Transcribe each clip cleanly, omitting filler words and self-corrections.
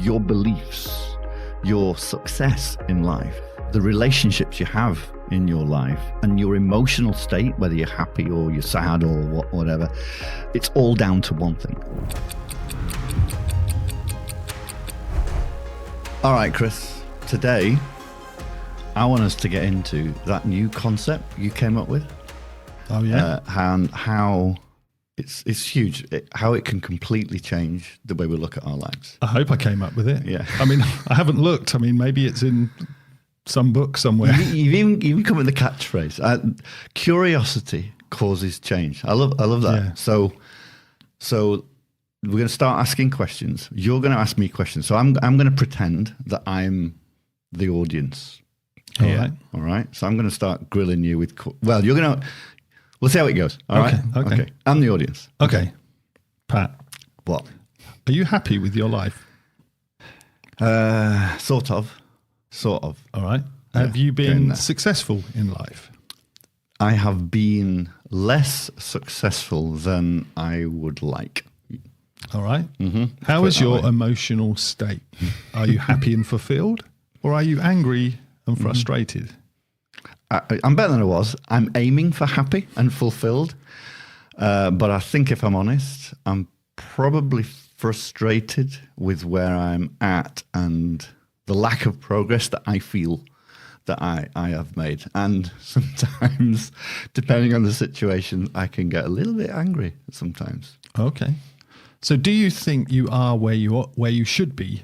your beliefs, your success in life, the relationships you have in your life, and your emotional state, whether you're happy or you're sad or whatever, it's all down to one thing. All right, Chris, today I want us to get into that new concept you came up with. Oh, yeah. And how it's huge, how it can completely change the way we look at our lives. I hope I came up with it. Yeah. I mean, I haven't looked. I mean, maybe it's in some book somewhere. You've even come with the catchphrase. Curiosity causes change. I love that. Yeah. So we're going to start asking questions. You're going to ask me questions. So I'm going to pretend that I'm the audience. All right. So I'm going to start grilling you with. We'll see how it goes. All right. Okay. I'm the audience. Okay. Pat. What? Are you happy with your life? Sort of. All right. Yeah, Have you been successful in life? I have been less successful than I would like. All right. Mm-hmm. How is your emotional state? Are you happy and fulfilled, or are you angry and frustrated? I'm better than I was. I'm aiming for happy and fulfilled. But I think if I'm honest, I'm probably frustrated with where I'm at and the lack of progress that I feel that I have made. And sometimes, depending on the situation, I can get a little bit angry sometimes. Okay. So do you think you are where you should be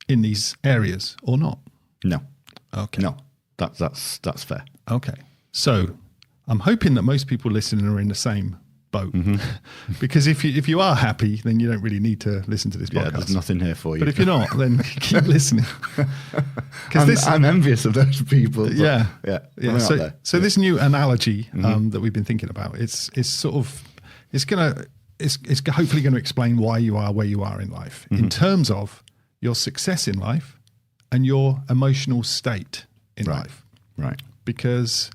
in these areas or not? No. Okay. No. That's fair. Okay. So I'm hoping that most people listening are in the same boat. Because if you are happy, then you don't really need to listen to this podcast. Yeah, there's nothing here for you. But if you're not, then keep listening. I'm envious of those people. Yeah. So Yeah. this new analogy that we've been thinking about, it's hopefully going to explain why you are where you are in life in terms of your success in life and your emotional state in life. Right. Because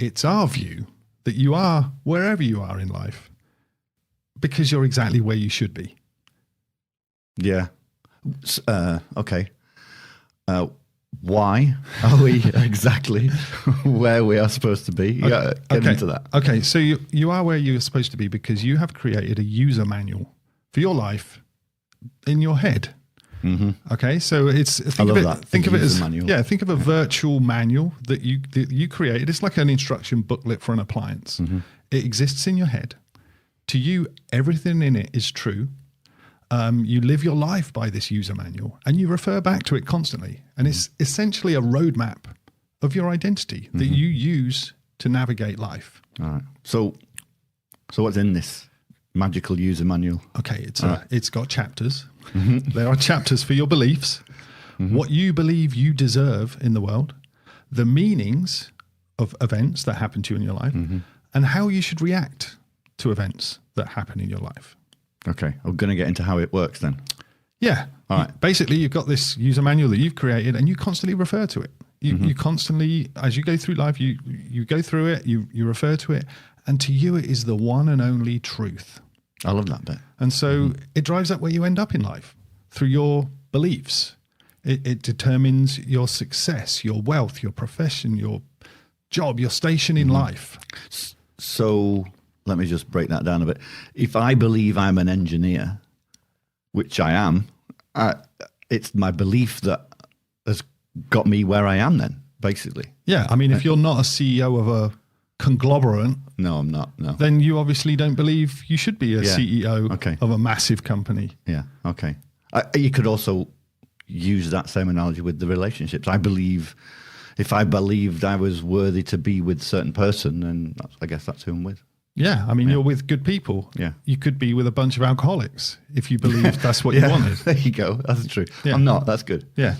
it's our view that you are wherever you are in life because you're exactly where you should be. Yeah. Okay. Why are we exactly where we are supposed to be? Yeah, get into that. Okay, so you are where you're supposed to be because you have created a user manual for your life in your head. Mm-hmm. Okay, so think of it as manual. Think of a virtual manual that you created. It's like an instruction booklet for an appliance. It exists in your head. To you, everything in it is true. You live your life by this user manual, and you refer back to it constantly. And it's essentially a roadmap of your identity that you use to navigate life. All right. So what's in this magical user manual? Okay, it's got chapters. There are chapters for your beliefs, what you believe you deserve in the world, the meanings of events that happen to you in your life, and how you should react to events that happen in your life. Okay, I'm going to get into how it works then. Yeah. All right. Basically, you've got this user manual that you've created, and you constantly refer to it. You constantly, as you go through life, you go through it, you refer to it, and to you it is the one and only truth. I love that bit. And so it drives up where you end up in life through your beliefs. It determines your success, your wealth, your profession, your job, your station in life. So let me just break that down a bit. If I believe I'm an engineer, which I am, it's my belief that has got me where I am then, basically. Yeah. I mean, if you're not a CEO of a conglomerate, no, I'm not. No. Then you obviously don't believe you should be a CEO of a massive company. Yeah. Okay. You could also use that same analogy with the relationships. If I believed I was worthy to be with a certain person, then I guess that's who I'm with. Yeah. I mean, you're with good people. Yeah. You could be with a bunch of alcoholics if you believed that's what you wanted. There you go. That's true. Yeah. I'm not. That's good. Yeah.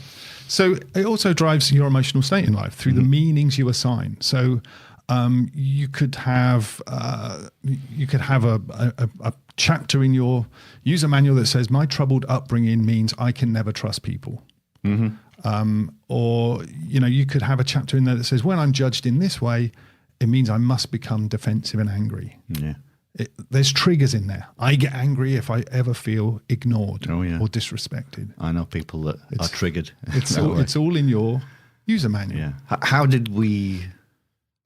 So it also drives your emotional state in life through the meanings you assign. So you could have a chapter in your user manual that says, my troubled upbringing means I can never trust people. Or, you could have a chapter in there that says, when I'm judged in this way, it means I must become defensive and angry. Yeah. There's triggers in there. I get angry if I ever feel ignored or disrespected. I know people that are triggered. It's all in your user manual. Yeah.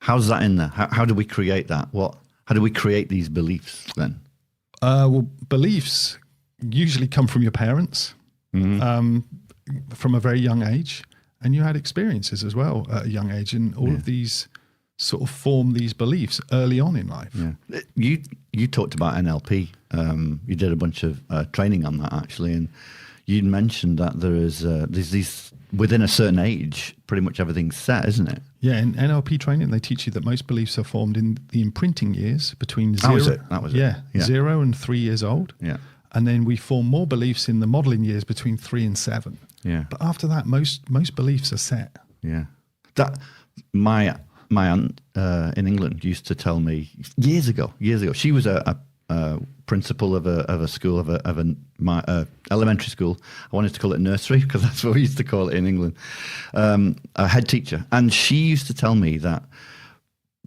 How's that in there? How do we create that? How do we create these beliefs then? Well, beliefs usually come from your parents from a very young age, and you had experiences as well at a young age, and all of these sort of form these beliefs early on in life. Yeah. You talked about NLP. You did a bunch of training on that actually, and you mentioned that there's these within a certain age, pretty much everything's set, isn't it? Yeah, in NLP training, they teach you that most beliefs are formed in the imprinting years between zero. That was it. 0 and 3 years old. Yeah. And then we form more beliefs in the modeling years between 3 and 7. Yeah. But after that, most beliefs are set. Yeah. That my aunt in England used to tell me years ago. She was a principal of a school of a elementary school. I wanted to call it nursery because that's what we used to call it in England. A head teacher, and she used to tell me that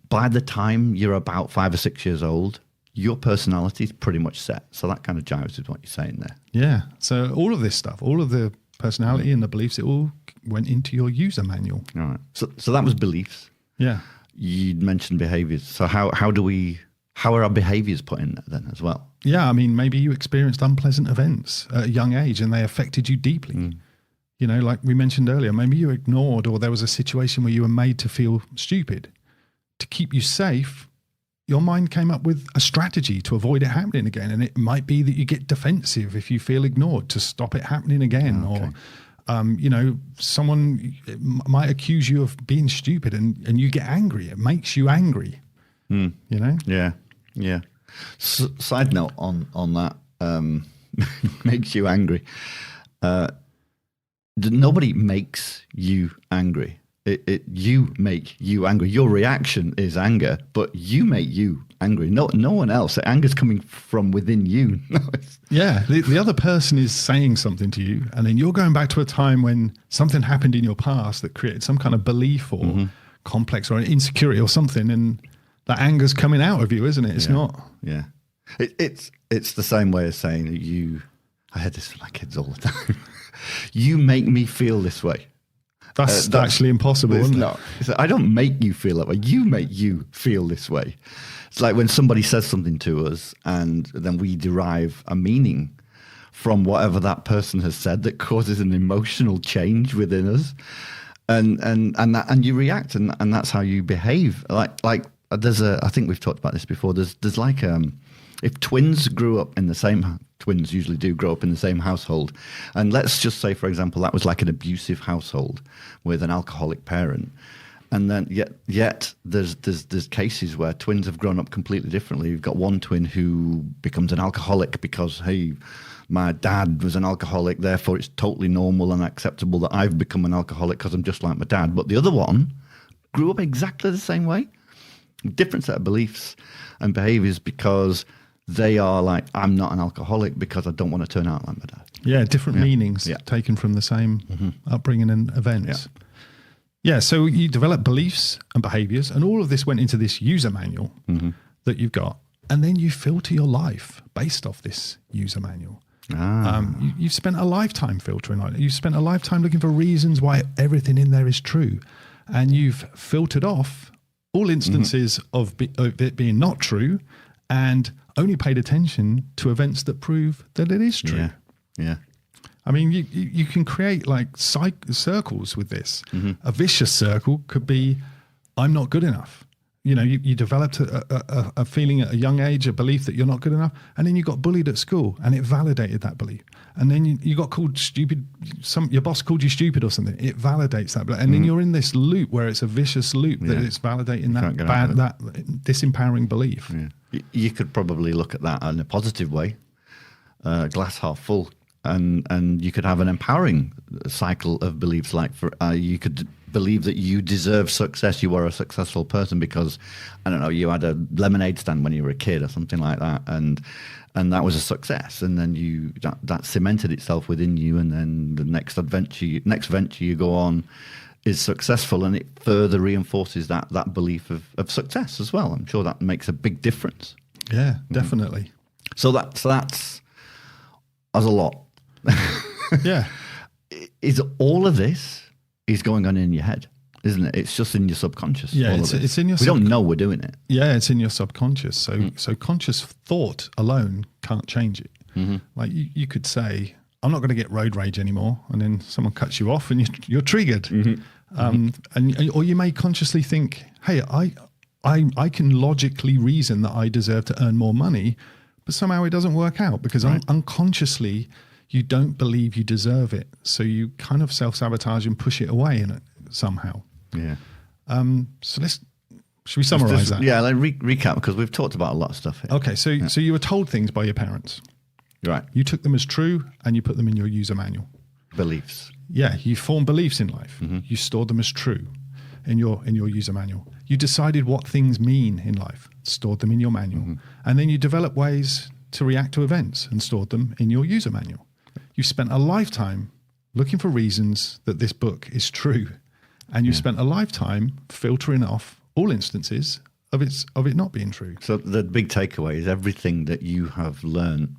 by the time you're about 5 or 6 years old, your personality is pretty much set. So that kind of jives with what you're saying there. Yeah. So all of this stuff, all of the personality and the beliefs, it all went into your user manual. All right. So that was beliefs. Yeah. You mentioned behaviors. So how are our behaviors put in there then as well? Yeah, I mean, maybe you experienced unpleasant events at a young age and they affected you deeply. You know, like we mentioned earlier, maybe you ignored, or there was a situation where you were made to feel stupid. To keep you safe, your mind came up with a strategy to avoid it happening again. And it might be that you get defensive if you feel ignored to stop it happening again. Okay. Or, you know, someone might accuse you of being stupid and you get angry. It makes you angry, you know? Yeah. Yeah. Side note on that, makes you angry. Nobody makes you angry. You make you angry. Your reaction is anger, but you make you angry. No one else. Anger's coming from within you. Yeah, the other person is saying something to you, and then you're going back to a time when something happened in your past that created some kind of belief or complex or insecurity or something, and that anger's coming out of you, isn't it? It's not. Yeah, it's the same way as saying that I had this with my kids all the time. You make me feel this way. That's actually impossible, isn't it? It's like, I don't make you feel that way. You make you feel this way. It's like when somebody says something to us and then we derive a meaning from whatever that person has said that causes an emotional change within us, and you react, and that's how you behave. Like there's I think we've talked about this before. There's like if twins grew up in the same. Twins usually do grow up in the same household. And let's just say, for example, that was like an abusive household with an alcoholic parent. And then yet there's cases where twins have grown up completely differently. You've got one twin who becomes an alcoholic because, hey, my dad was an alcoholic, therefore it's totally normal and acceptable that I've become an alcoholic because I'm just like my dad. But the other one grew up exactly the same way. Different set of beliefs and behaviors because they are like, I'm not an alcoholic because I don't want to turn out like my dad. Yeah, different meanings taken from the same upbringing and events. Yeah, so you develop beliefs and behaviors, and all of this went into this user manual that you've got. And then you filter your life based off this user manual. You've spent a lifetime filtering on it. You've spent a lifetime looking for reasons why everything in there is true. And you've filtered off all instances of it being not true and only paid attention to events that prove that it is true. Yeah. I mean, you can create like circles with this. A vicious circle could be, I'm not good enough. You know, you developed a feeling at a young age, a belief that you're not good enough, and then you got bullied at school, and it validated that belief. And then you got called stupid. Your boss called you stupid or something. It validates that, and then you're in this loop where it's a vicious loop that it's validating that disempowering belief. Yeah. You could probably look at that in a positive way, glass half full, and you could have an empowering cycle of beliefs. Like you could believe that you deserve success, you are a successful person because, I don't know, you had a lemonade stand when you were a kid or something like that, and that was a success, and then that cemented itself within you, and then the next venture you go on is successful, and it further reinforces that belief of success as well. I'm sure that makes a big difference. Yeah, definitely. So that's a lot. Yeah. Is all of this is going on in your head, isn't it? It's just in your subconscious. Yeah, it's in your. We don't know we're doing it. Yeah, it's in your subconscious. So conscious thought alone can't change it. Like you could say, I'm not going to get road rage anymore, and then someone cuts you off, and you're triggered. Or you may consciously think, hey, I can logically reason that I deserve to earn more money, but somehow it doesn't work out because unconsciously you don't believe you deserve it. So you kind of self-sabotage and push it away somehow. Yeah. So should we summarize that? Yeah, let's recap, because we've talked about a lot of stuff here. Okay, so you were told things by your parents. Right. You took them as true and you put them in your user manual. Beliefs. Yeah, you formed beliefs in life. You stored them as true in your user manual. You decided what things mean in life, stored them in your manual. And then you developed ways to react to events and stored them in your user manual. You spent a lifetime looking for reasons that this book is true. And you spent a lifetime filtering off all instances of it not being true. So the big takeaway is everything that you have learned,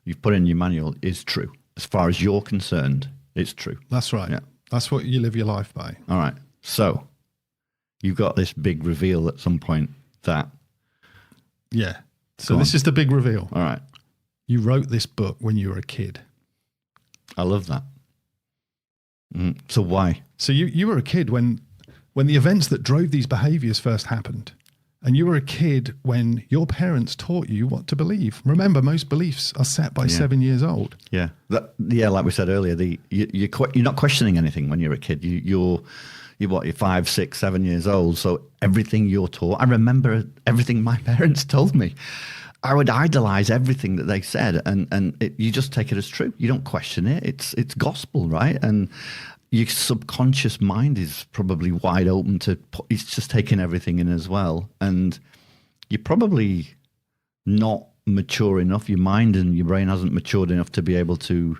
you've put in your manual, is true. As far as you're concerned, it's true. That's right. Yeah. That's what you live your life by. All right. So you've got this big reveal at some point that... Yeah. So this is the big reveal. All right. You wrote this book when you were a kid. I love that. So why? So you were a kid when the events that drove these behaviors first happened. And you were a kid when your parents taught you what to believe. Remember, most beliefs are set by 7 years old. Yeah. Like we said earlier, you're not questioning anything when you're a kid. You're 5, 6, 7 years old. So everything you're taught, I remember everything my parents told me. I would idolize everything that they said, and you just take it as true. You don't question it. It's gospel, right? And your subconscious mind is probably wide open it's just taking everything in as well. And you're probably not mature enough. Your mind and your brain hasn't matured enough to be able to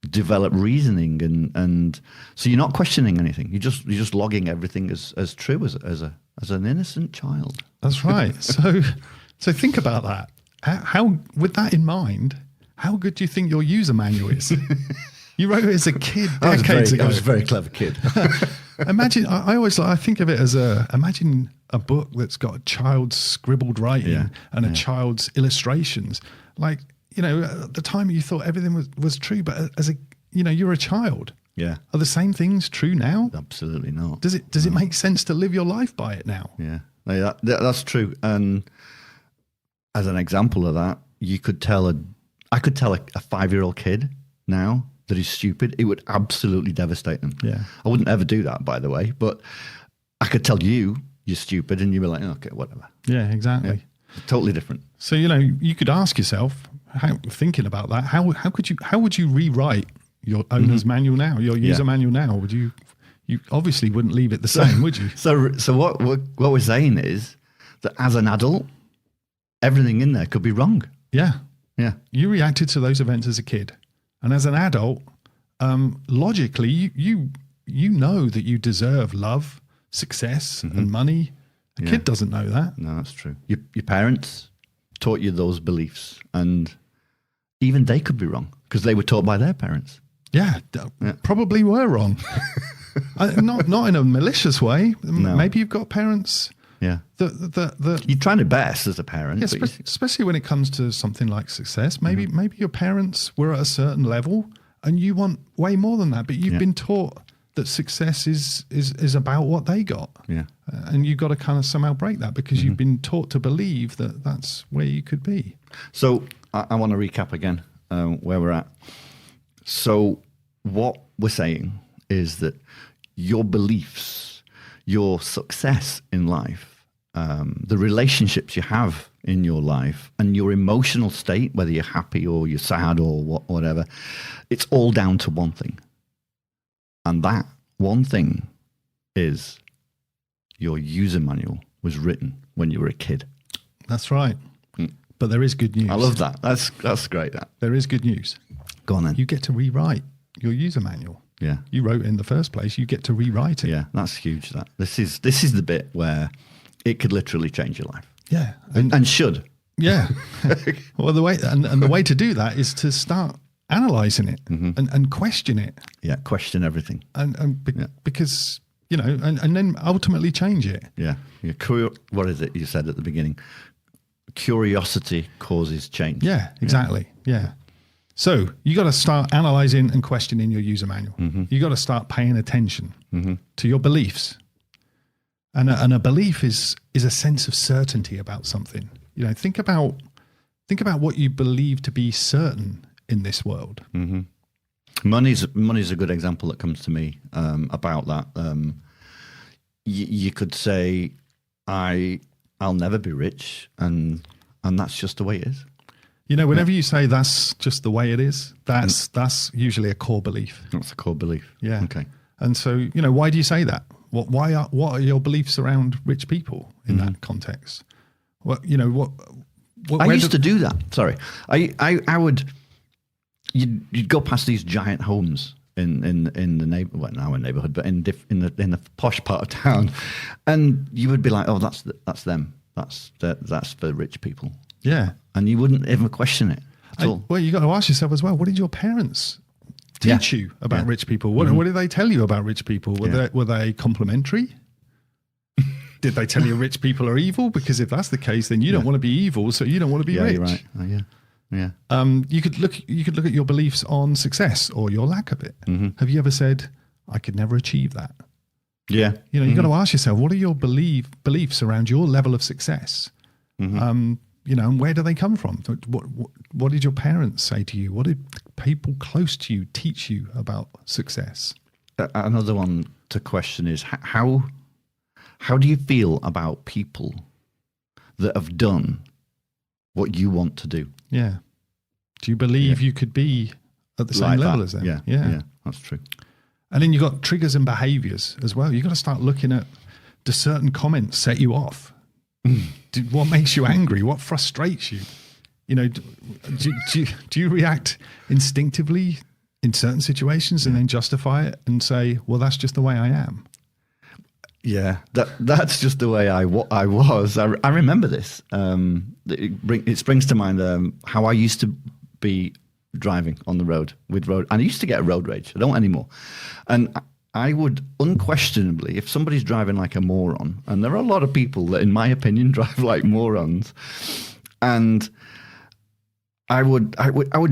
develop reasoning, and so you're not questioning anything. You're just logging everything as true as an innocent child. That's right. So think about that. How, with that in mind, how good do you think your user manual is? You wrote it as a kid decades ago. I was a very clever kid. Imagine, I think of it as imagine a book that's got a child's scribbled writing and a child's illustrations. Like, at the time you thought everything was true, but as you're a child. Yeah. Are the same things true now? Absolutely not. Does it make sense to live your life by it now? Yeah. That's true. And as an example of that, I could tell a 5-year-old kid now that he's stupid. It would absolutely devastate them. Yeah. I wouldn't ever do that, by the way, but I could tell you're stupid and you'd be like, okay, whatever. Yeah, exactly. Yeah. Totally different. So, you could ask yourself, thinking about that, how would you rewrite your owner's manual now, your user manual now? Would you obviously wouldn't leave it the same, would you? So what we're saying is that as an adult, everything in there could be wrong. Yeah. Yeah. You reacted to those events as a kid. And as an adult, logically, you know that you deserve love, success, and money. A kid doesn't know that. No, that's true. Your parents taught you those beliefs, and even they could be wrong because they were taught by their parents. Yeah, probably were wrong. Not in a malicious way. No. Maybe you've got parents... Yeah, you're trying your best as a parent. Yeah, especially when it comes to something like success. Maybe your parents were at a certain level, and you want way more than that. But you've been taught that success is about what they got. Yeah, and you've got to kind of somehow break that because you've been taught to believe that that's where you could be. So I want to recap again where we're at. So what we're saying is that your beliefs, your success in life, the relationships you have in your life, and your emotional state, whether you're happy or you're sad or whatever, it's all down to one thing. And that one thing is your user manual was written when you were a kid. That's right. But there is good news. I love that. That's great. That. There is good news. Go on then. You get to rewrite your user manual. Yeah. You wrote it in the first place. You get to rewrite it. Yeah, that's huge. This is the bit where it could literally change your life. Yeah. And should. Yeah. Well, the way and the way to do that is to start analyzing it and question it. Yeah, question everything. Because, you know, and then ultimately change it. Yeah. What is it you said at the beginning? Curiosity causes change. Yeah, exactly. Yeah. So you got to start analyzing and questioning your user manual. You got to start paying attention to your beliefs. And a belief is a sense of certainty about something. You know, think about what you believe to be certain in this world. Money's a good example that comes to me about that. You could say, I'll never be rich, and that's just the way it is. You know, whenever you say that's just the way it is, that's usually a core belief. That's a core belief. Yeah. Okay. And so, you know, why do you say that? What are your beliefs around rich people in that context? What, you know, what I used to do that. Sorry. I would, you'd go past these giant homes in the neighborhood, but in the posh part of town, and you would be like, oh, that's them. That's for rich people. Yeah. And you wouldn't even question it at all. Well, you got to ask yourself as well, what did your parents teach you about rich people? What did they tell you about rich people? Were they complimentary? Did they tell you rich people are evil? Because if that's the case, then you don't want to be evil, so you don't want to be rich. You're right. Yeah. You could look at your beliefs on success or your lack of it. Have you ever said, I could never achieve that? Yeah. You know, you've got to ask yourself, what are your beliefs around your level of success? You know, and where do they come from? What did your parents say to you? What did people close to you teach you about success? Another one to question is how do you feel about people that have done what you want to do? Yeah. Do you believe you could be at the same level as them? Yeah, that's true. And then you've got triggers and behaviors as well. You've got to start looking at, do certain comments set you off? What makes you angry? What frustrates you? You know, do you react instinctively in certain situations and then justify it and say, well, that's just the way I am? Yeah, that's just the way I was. I remember this. It springs to mind how I used to be driving on the road and I used to get a road rage. I don't anymore. And I would unquestionably, if somebody's driving like a moron, and there are a lot of people that, in my opinion, drive like morons, and I would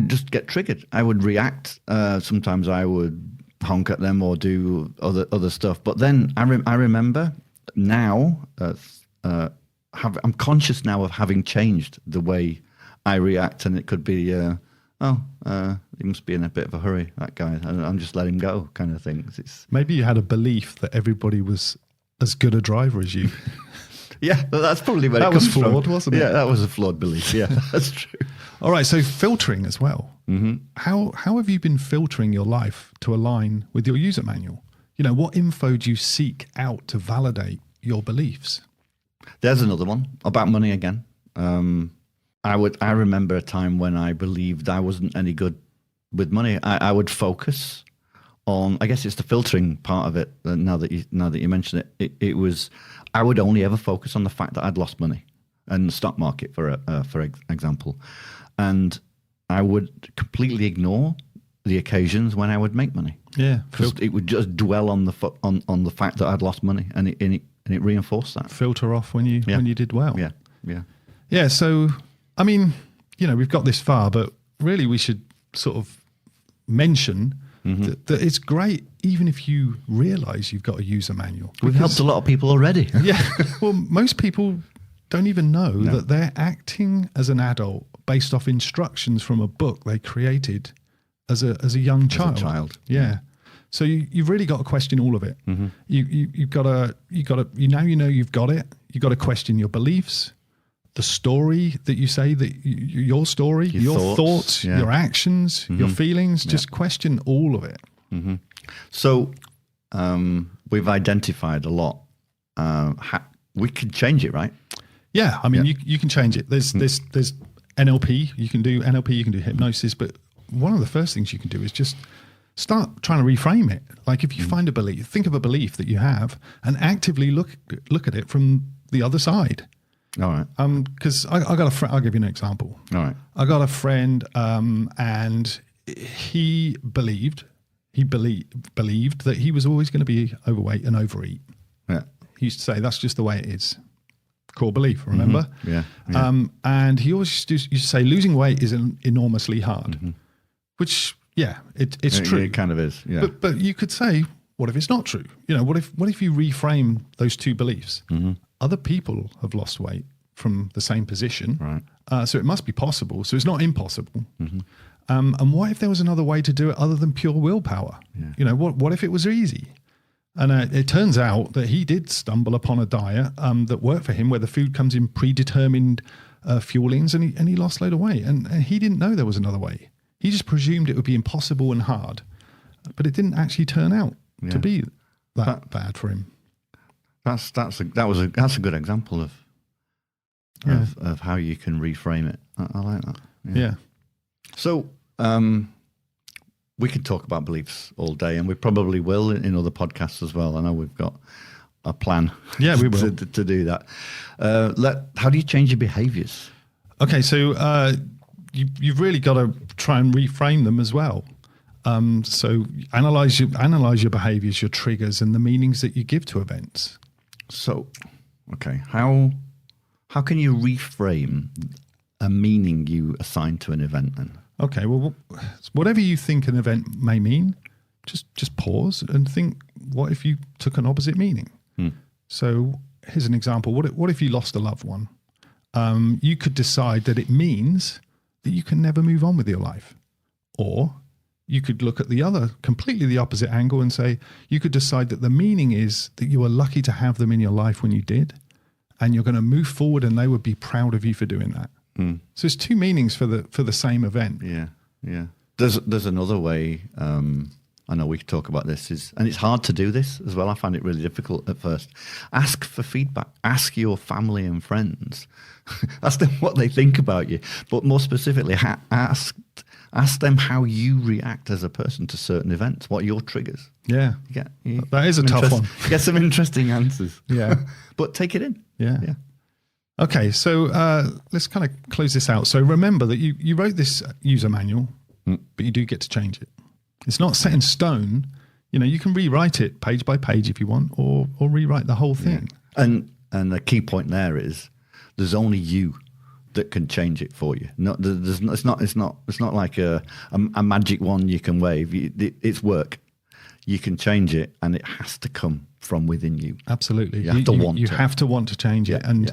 just get triggered. I would react. Sometimes I would honk at them or do other stuff. But then I remember now, I'm conscious now of having changed the way I react, and it could be, he must be in a bit of a hurry, that guy. I'm just letting him go, kind of thing. Maybe you had a belief that everybody was as good a driver as you. Yeah, that's probably where it comes from. That was flawed, wasn't it? Yeah, that was a flawed belief. Yeah, that's true. All right, so filtering as well. How have you been filtering your life to align with your user manual? You know, what info do you seek out to validate your beliefs? There's another one about money again. I remember a time when I believed I wasn't any good with money. I would focus on, I guess it's the filtering part of it. Now that you mention it, it was, I would only ever focus on the fact that I'd lost money in the stock market, for example, and I would completely ignore the occasions when I would make money. Yeah, because it would just dwell on the fact that I'd lost money, and it reinforced that. Filter off when you did well. Yeah. So, I mean, you know, we've got this far, but really we should sort of mention that it's great even if you realize you've got a user manual. We've helped a lot of people already. Yeah. Well, most people don't even know that they're acting as an adult based off instructions from a book they created as a young child. As a child. Yeah. So you've really got to question all of it. You've got to now you know you've got it. You've got to question your beliefs, the story that you say, that your story, your thoughts, your actions, your feelings. Just question all of it. So we've identified a lot. We can change it, right? Yeah, I mean, you can change it. There's NLP. You can do NLP. You can do hypnosis. But one of the first things you can do is just start trying to reframe it. Like if you find a belief, think of a belief that you have, and actively look at it from the other side. All right. Because I got a friend. I'll give you an example. All right. I got a friend, and he believed that he was always going to be overweight and overeat. Yeah. He used to say that's just the way it is. Core belief, remember? Mm-hmm. Yeah. And he always used to say losing weight is enormously hard, which it's true. It kind of is. Yeah. But you could say, what if it's not true? What if you reframe those two beliefs? Other people have lost weight from the same position, right? So it must be possible. So it's not impossible. And what if there was another way to do it other than pure willpower? Yeah. What if it was easy? And it turns out that he did stumble upon a diet that worked for him, where the food comes in predetermined fuelings, and he lost a load of weight. And he didn't know there was another way. He just presumed it would be impossible and hard, but it didn't actually turn out to be that bad for him. That's a good example of how you can reframe it. I like that. Yeah. So we could talk about beliefs all day, and we probably will in other podcasts as well. I know we've got a plan. Yeah, we will to do that. How do you change your behaviours? Okay, so you've really got to try and reframe them as well. So analyze your behaviours, your triggers, and the meanings that you give to events. So, okay, how can you reframe a meaning you assign to an event then? Okay, well, whatever you think an event may mean, just pause and think, what if you took an opposite meaning? So here's an example. What if you lost a loved one? You could decide that it means that you can never move on with your life. Or you could look at completely the opposite angle and say, you could decide that the meaning is that you were lucky to have them in your life when you did, and you're going to move forward and they would be proud of you for doing that. So it's two meanings for the same event. Yeah. There's another way. I know we could talk about this, and it's hard to do this as well. I find it really difficult at first. Ask for feedback. Ask your family and friends. Ask them what they think about you. But more specifically, ask them how you react as a person to certain events. What are your triggers? Yeah, that is a tough one. Get some interesting answers. Yeah, but take it in. Yeah. Okay, so let's kind of close this out. So remember that you wrote this user manual, but you do get to change it. It's not set in stone. You can rewrite it page by page if you want, or rewrite the whole thing. Yeah. And the key point there is there's only you that can change it for you. It's not like a magic wand you can wave. It's work. You can change it, and it has to come from within you. Absolutely. You have to want to. Have to want to change it. And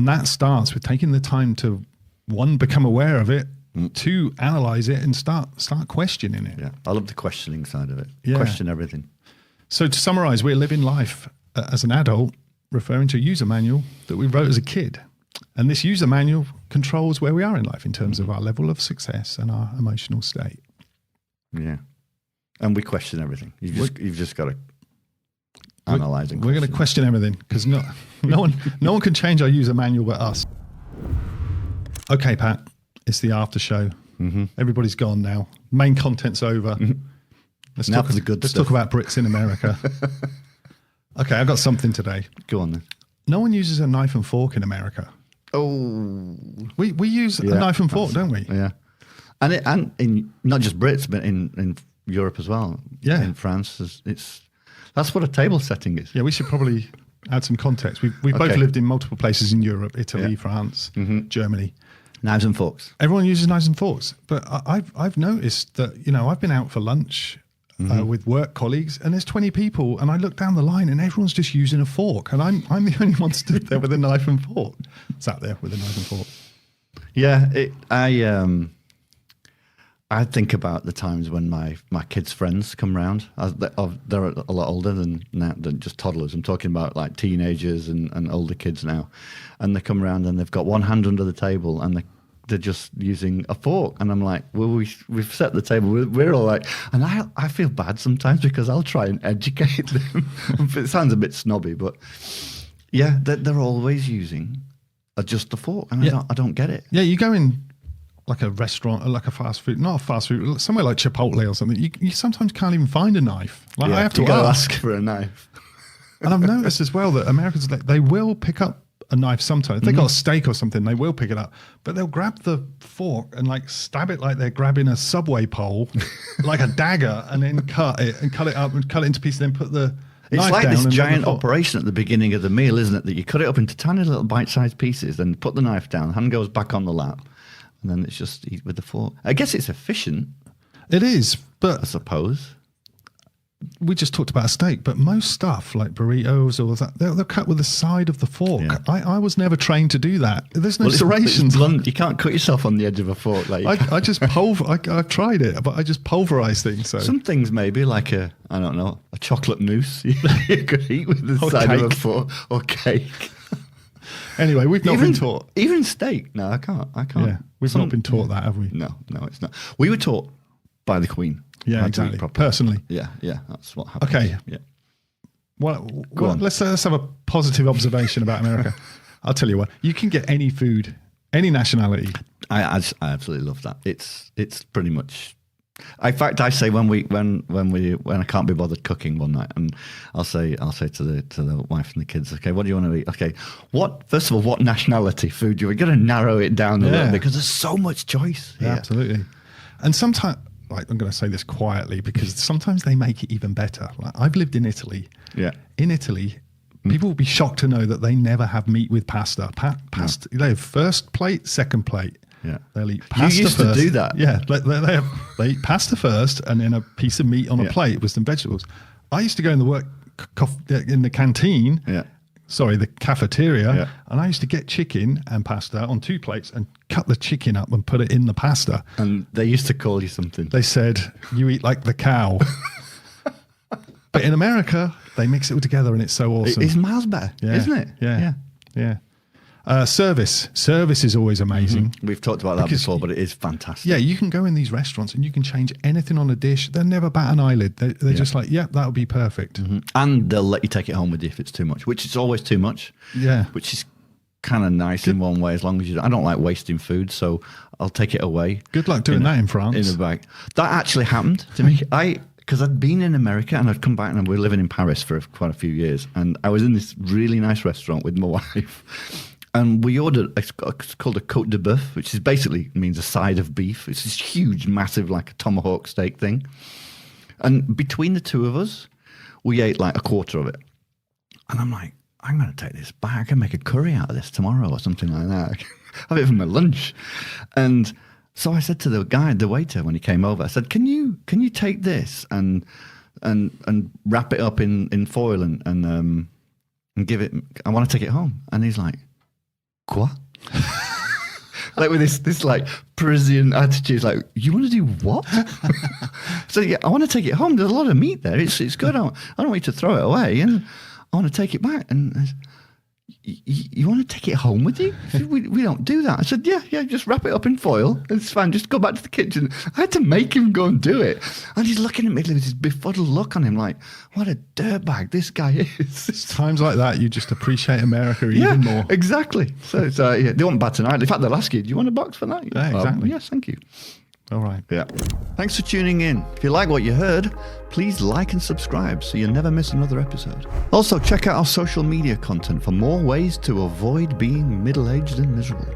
that starts with taking the time to, one, become aware of it, two, analyze it and start questioning it. Yeah. I love the questioning side of it. Yeah. Question everything. So to summarize, we're living life as an adult, referring to a user manual that we wrote as a kid. And this user manual controls where we are in life in terms of our level of success and our emotional state. Yeah. And we question everything. You've just got to analyze and we're going to question everything, because no one can change our user manual but us. Okay, Pat, it's the after show. Everybody's gone now. Main content's over. Let's talk about Brits in America. Okay, I've got something today. Go on then. No one uses a knife and fork in America. Oh, we use a knife and fork, don't we? Yeah, and in not just Brits, but in Europe as well. Yeah, in France, that's what a table setting is. Yeah, we should probably add some context. We've both lived in multiple places in Europe: Italy, France, Germany. Knives and forks. Everyone uses knives and forks, but I've noticed that I've been out for lunch with work colleagues, and there's 20 people, and I look down the line, and everyone's just using a fork, and I'm the only one stood there with a knife and fork. Sat there with a knife and fork. Yeah, I think about the times when my kids' friends come round. They're a lot older than just toddlers. I'm talking about like teenagers and older kids now, and they come around and they've got one hand under the table and they're just using a fork, and I'm like, well, we've set the table. We're all like, and I feel bad sometimes because I'll try and educate them. It sounds a bit snobby, but yeah, they're always using just the fork, and I don't get it. Yeah, you go in like a restaurant, like a fast food, not a fast food, somewhere like Chipotle or something. You sometimes can't even find a knife. Like I have to ask for a knife. And I've noticed as well that Americans, they will pick up a knife sometimes. If they got a steak or something, they will pick it up. But they'll grab the fork and like stab it like they're grabbing a subway pole, like a dagger, and then cut it up and cut it into pieces, and then put the It's knife like down this and giant operation at the beginning of the meal, isn't it? That you cut it up into tiny little bite-sized pieces, then put the knife down, hand goes back on the lap, and then it's just eat with the fork. I guess it's efficient. It is, but I suppose. We just talked about a steak, but most stuff like burritos or that, they're cut with the side of the fork. Yeah. I was never trained to do that. There's no serrations. You can't cut yourself on the edge of a fork. Like I just I've tried it, but I just pulverize things. So some things maybe like a chocolate mousse you could eat with the side of a fork, or cake. Anyway, we've not been taught. Even steak. No, I can't. Yeah, we've not been taught that, have we? No, it's not. We were taught by the Queen. Yeah, exactly. Personally. Yeah, that's what happened. Okay. Yeah. Well, let's have a positive observation about America. I'll tell you what, you can get any food, any nationality. I absolutely love that. It's pretty much. In fact, I say when I can't be bothered cooking one night, and I'll say to the wife and the kids, okay, what do you want to eat? Okay, first of all, what nationality food do you? We've got to narrow it down a little bit because there's so much choice. Yeah, absolutely. And sometimes. Like, I'm going to say this quietly because sometimes they make it even better. Like, I've lived in Italy. Yeah. In Italy, people will be shocked to know that they never have meat with pasta. Pasta. They have first plate, second plate. Yeah. They'll eat pasta you used first. to do that. Yeah. They eat pasta first and then a piece of meat on a plate with some vegetables. I used to go in the canteen. Yeah. Sorry, the cafeteria, and I used to get chicken and pasta on 2 plates and cut the chicken up and put it in the pasta. And they used to call you something. They said, you eat like the cow. But in America, they mix it all together and it's so awesome. It's miles better, isn't it? Yeah. Service is always amazing. Mm-hmm. We've talked about that before, but it is fantastic. Yeah, you can go in these restaurants and you can change anything on a dish. They'll never bat an eyelid. They're just like, that would be perfect. Mm-hmm. And they'll let you take it home with you if it's too much, which is always too much. Yeah. Which is kind of nice in one way, as long as I don't like wasting food, so I'll take it away. Good luck doing that in France. In a bag. That actually happened to me. Because I'd been in America and I'd come back and we were living in Paris for quite a few years. And I was in this really nice restaurant with my wife. And we ordered, it's called a côte de bœuf, which is basically means a side of beef. It's this huge, massive, like a tomahawk steak thing. And between the two of us, we ate like a quarter of it. And I'm like, I'm going to take this back. I can make a curry out of this tomorrow or something like that. Have it for my lunch. And so I said to the waiter, when he came over, I said, can you take this and wrap it up in foil and give it, I want to take it home. And he's like, quoi? Like with this like Parisian attitude, like, you want to do what? So yeah, I want to take it home. There's a lot of meat there. It's good. I don't want you to throw it away, and I want to take it back. And you want to take it home with you? Said, we don't do that. I said, yeah, just wrap it up in foil. It's fine. Just go back to the kitchen. I had to make him go and do it. And he's looking at me with this befuddled look on him like, what a dirtbag this guy is. It's times like that you just appreciate America even more. Exactly. So they won't bat an eye. In fact, they'll ask you, do you want a box for that? Yeah, exactly. Yes, thank you. All right. Yeah. Thanks for tuning in. If you like what you heard, please like and subscribe so you never miss another episode. Also, check out our social media content for more ways to avoid being middle-aged and miserable.